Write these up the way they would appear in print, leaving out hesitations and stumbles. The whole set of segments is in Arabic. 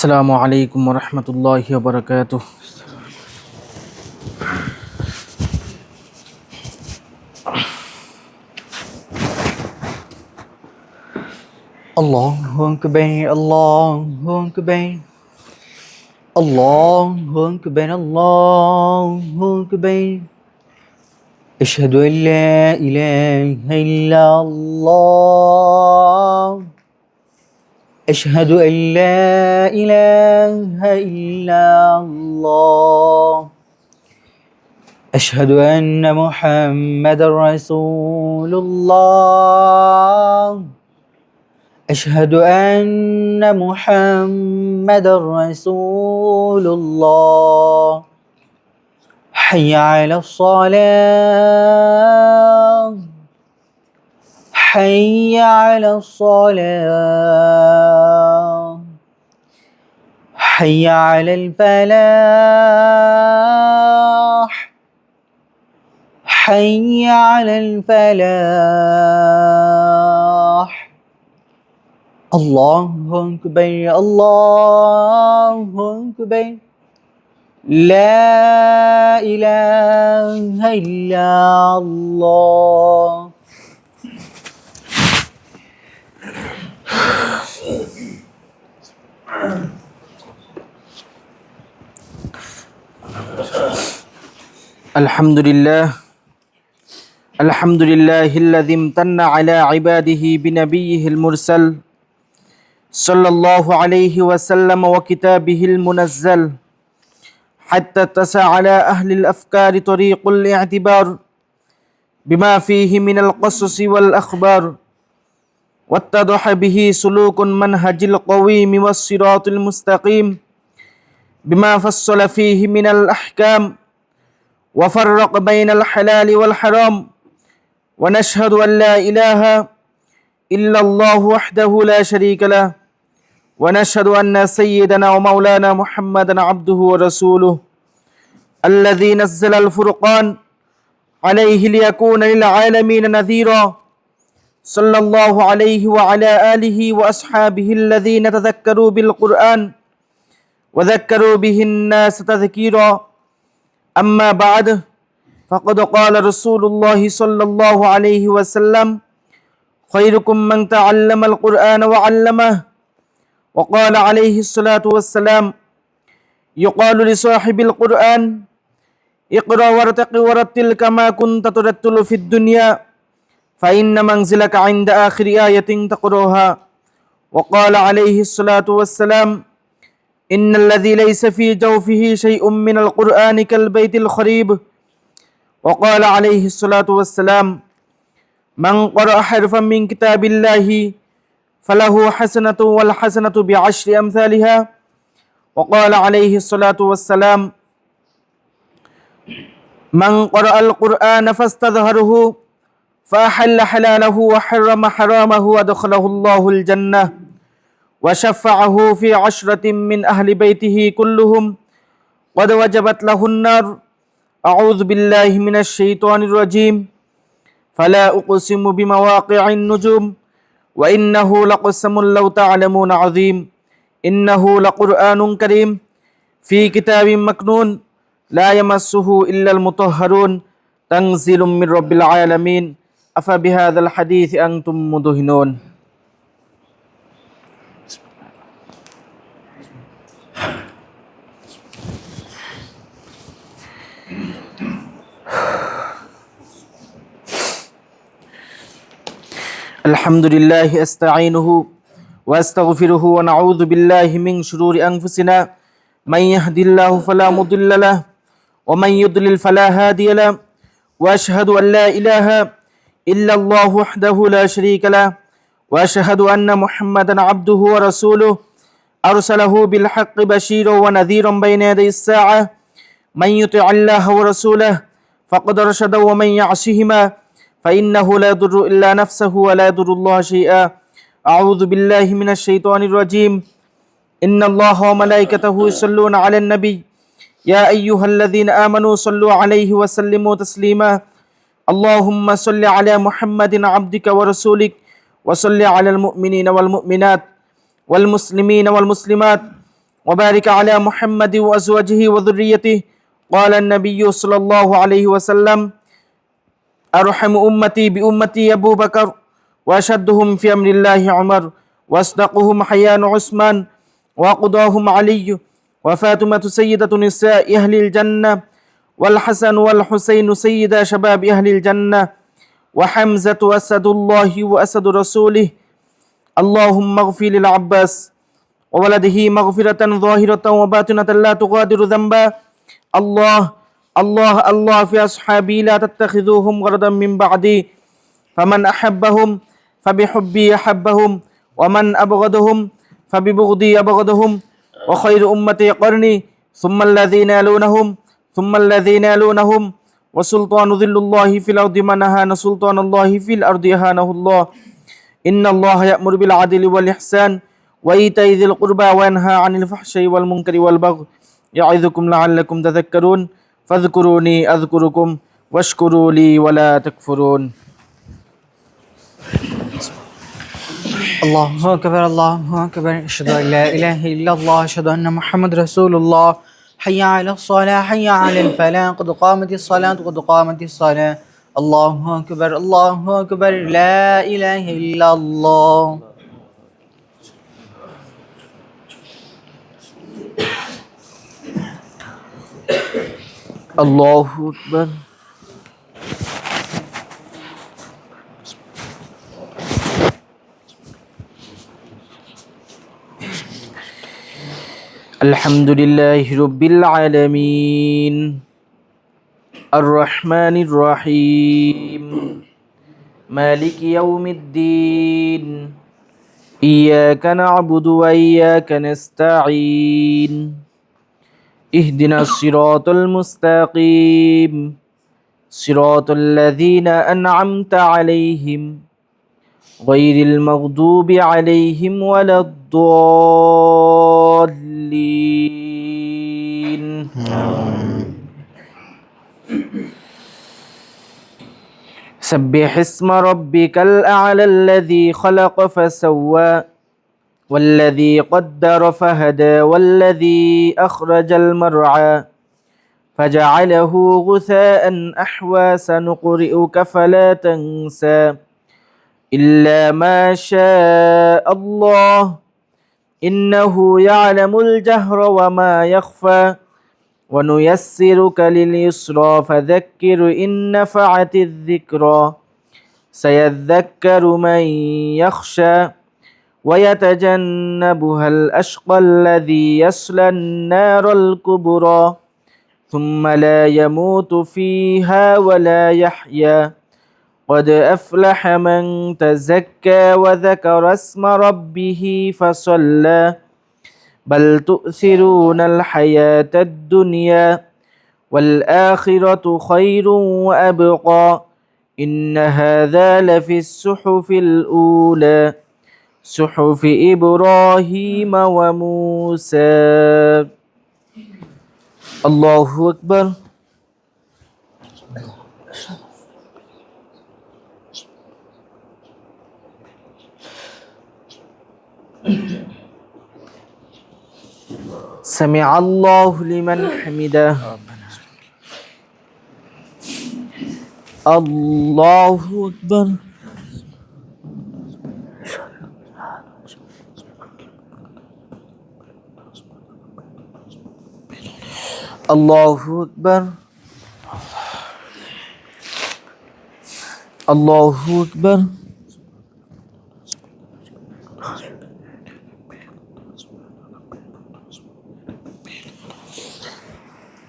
আসসালামু আলাইকুম রহমতুল্লাহি ওয়া বারাকাতুহু। Allahu Akbar, Allahu Akbar, Allahu Akbar, Allahu Akbar. أشهد أن لا إله إلا الله. أشهد أن لا إله إلا الله. أشهد أن محمد رسول الله. أشهد أن محمد رسول الله. حي على الصلاة. حي على الصلاة. حي على الفلاح. حي على الفلاح. الله أكبر، الله أكبر. لا إله إلا الله. আলহামদুলিল্লাহ الذي امتن على عباده بنبيه المرسل صلى الله عليه وسلم وكتابه المنزل حتى اتسع على أهل الأفكار طريق الاعتبار بما فيه من القصص والأخبار واتضح به سلوك منهج القويم والصراط المستقيم بما فصل فيه من الأحكام وفرق بين الحلال والحرام ونشهد أن لا إله إلا الله وحده لا شريك له ونشهد أن سيدنا ومولانا محمدا عبده ورسوله الذي نزل الفرقان عليه ليكون للعالمين نذيرا صلى الله عليه وعلى آله وأصحابه الذين تذكروا بالقرآن وذكروا به الناس تذكيرا. أما بعد فقد قال رسول الله صلى الله عليه وسلم خيركم من تعلم القرآن وعلمه. وقال عليه الصلاة والسلام يقال لصاحب القرآن اقرأ وارتق ورتل كما كنت ترتل في الدنيا فإن منزلك عند آخر آية تقرأها. وقال عليه الصلاة والسلام إن الذي ليس في جوفه شيء من القرآن كالبيت الخريب. وقال عليه الصلاة والسلام من قرأ حرفا من كتاب الله فله حسنة والحسنة بعشر أمثالها. وقال عليه الصلاة والسلام من قرأ القرآن فاستظهره فأحل حلاله وحرم حرامه وأدخله الله الجنة وشفعه في 10 من أهل بيته كلهم قد وجبت له النار. أعوذ بالله من الشيطان الرجيم. فلا أقسم بمواقع النجوم وإنه لقسم لو تعلمون عظيم. إنه لقرآن كريم في كتاب مكنون لا يمسه إلا المطهرون تنزيل من رب العالمين. أفبهذا الحديث أنتم مدهنون. الحمد لله أستعينه وأستغفره ونعوذ بالله من شرور أنفسنا من يهد الله فلا مضل له ومن يضلل فلا هادي له وأشهد أن لا إله إلا الله وحده لا شريك له وأشهد أن محمدا عبده ورسوله أرسله بالحق بشيرا ونذيرا بين يدي الساعة من يطع الله ورسوله فقد رشد ومن يعصهما فإنه لا يضر إلا نفسه ولا يضر الله شيئا. أعوذ بالله من الشيطان الرجيم. إن الله وملائكته يصلون على النبي يا أيها الذين آمنوا صلوا عليه وسلموا تسليما. اللهم صل على محمد عبدك ورسولك وصل على المؤمنين والمؤمنات والمسلمين والمسلمات وبارك على محمد وأزواجه وذريته. قال النبي صلى الله عليه وسلم: أرحم أمتي بأمتي أبو بكر، وأشدهم في أمر الله عمر، وأصدقهم حيان عثمان، وأقضاهم علي، وفاطمة سيدة نساء أهل الجنة، والحسن والحسين سيدا شباب أهل الجنة، وحمزة أسد الله وأسد رسوله. اللهم اغفر للعباس وولده مغفرة ظاهرة وباطنة لا تغادر ذنبا. الله الله الله في أصحابي لا تتخذوهم غرضا من بعدي، فمن أحبهم فبحبي أحبهم، ومن أبغضهم فببغضي أبغضهم. وخير أمتي قرني، ثم الذين يلونهم، ثم الذين يلونهم. وسلطان ذل الله في الأرض من أهان سلطان الله في الأرض أهانه الله. إن الله يأمر بالعدل والإحسان وإيتاء ذي القربى وينهى عن الفحشاء والمنكر والبغي يعظكم لعلكم تذكرون. فاذكروني أذكركم واشكروا لي ولا تكفرون. الله أكبر الله أكبر أشهد أن لا إله إلا الله أشهد أن محمد رسول الله حي على الصلاة حي على الفلاح قد قامت الصلاة قد قامت الصلاة الله أكبر الله أكبر لا إله إلا الله. الله أكبر. الحمد لله رب العالمين الرحمن الرحيم مالك يوم الدين إياك نعبد وإياك نستعين اهدنا الصراط المستقيم صراط الذين أنعمت عليهم غير المغضوب عليهم ولا الضالين. سبح اسم ربك الأعلى الذي خلق فسوى والذي قدر فهدى والذي أخرج المرعى فجعله غثاء أحوى سنقرئك فلا تنسى إلا ما شاء الله إنه يعلم الجهر وما يخفى ونيسرك لليسرى فذكر إن نفعت الذكرى سيذكر من يخشى ويتجنبها الأشقى الذي يصلى النار الكبرى ثم لا يموت فيها ولا يحيا قد أفلح من تزكى وذكر اسم ربه فصلى بل تؤثرون الحياة الدنيا والآخرة خير وأبقى إن هذا لفي الصحف الأولى صحف إبراهيم وموسى. الله أكبر. سمع الله لمن حمده. الله أكبر. الله أكبر. الله أكبر.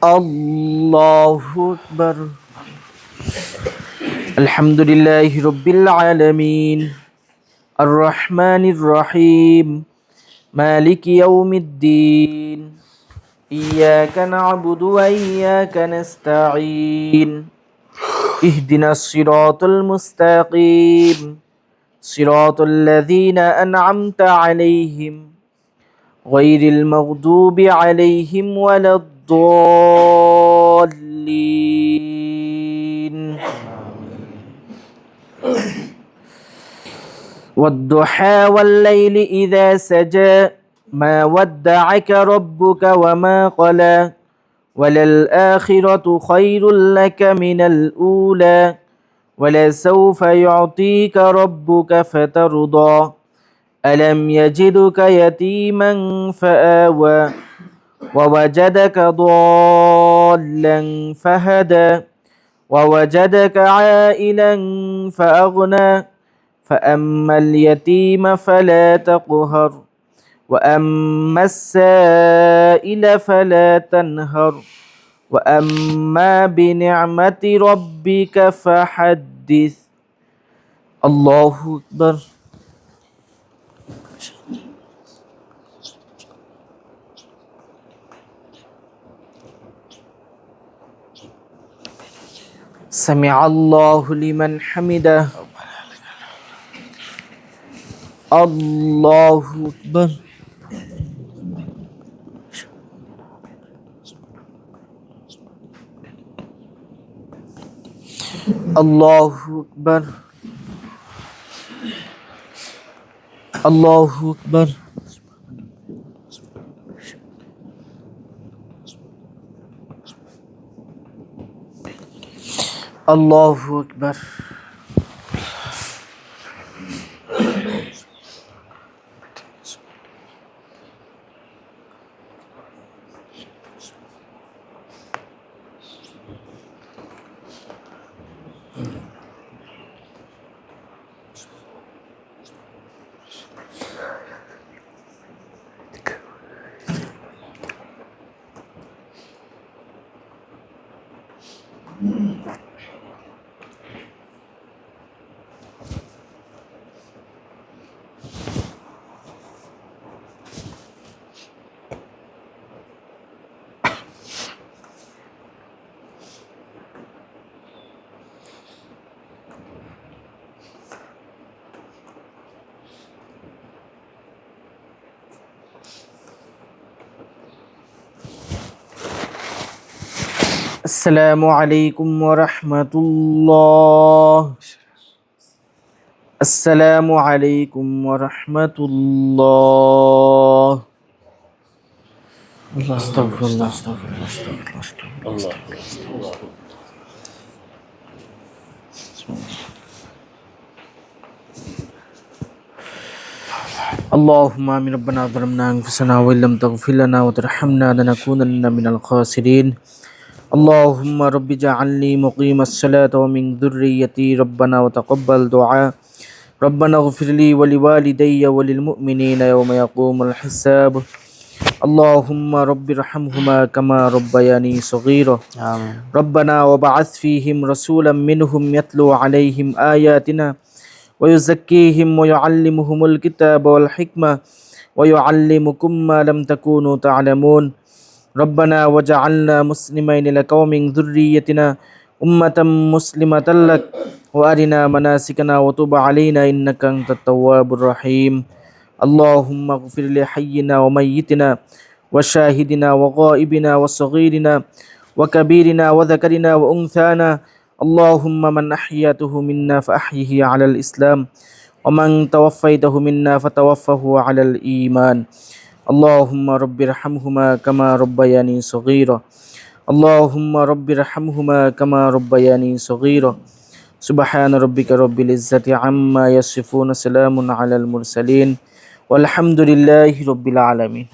الله أكبر. الحمد لله رب العالمين الرحمن الرحيم مالك يوم الدين إياك نعبد وإياك نستعين اهدنا الصراط المستقيم صراط الذين أنعمت عليهم غير المغضوب عليهم ولا الضالين. والضحى والليل إذا سجى ما ودعك ربك وما قلى وللآخرة خير لك من الأولى ولسوف يعطيك ربك فترضى ألم يجدك يتيما فآوى ووجدك ضالا فهدى ووجدك عائلا فأغنى فأما اليتيم فلا تقهر وأما السائل فلا تنهر وأما بنعمة ربك فحدث الله أكبر سمع الله لمن حمده الله أكبر الله أكبر الله أكبر الله أكبر السلام عليكم ورحمة الله السلام عليكم ورحمة الله استغفر الله استغفر الله استغفر الله اللهم آمين ربنا ظلمنا أنفسنا وإن لم تغفر لنا وترحمنا لنكونن من الخاسرين اللهم رب اجعلني مقيم الصلاة ومن ذريتي ربنا وتقبل دعاء ربنا اغفر لي ولوالدي وللمؤمنين يوم يقوم الحساب اللهم رب ارحمهما كما ربياني صغيرا آمين. ربنا وبعث فيهم رسولا منهم يتلو عليهم آياتنا ويزكيهم ويعلمهم الكتاب والحكمة ويعلمكم ما لم تكونوا تعلمون ربنا وجعلنا مسلمين لك ومن ذريتنا أمة مسلمة لك وأرنا مناسكنا وتب علينا إنك أنت التواب الرحيم اللهم اغفر لحينا وميتنا وشاهدنا وغائبنا وصغيرنا وكبيرنا وذكرنا وأنثانا اللهم من أحياته منا فأحيه على الإسلام ومن توفيته منا فتوفه على الإيمان اللهم رب ارحمهما كما ربياني صغيرا اللهم رب ارحمهما كما ربياني صغيرا سبحان ربك رب العزة عما يصفون سلام على المرسلين والحمد لله رب العالمين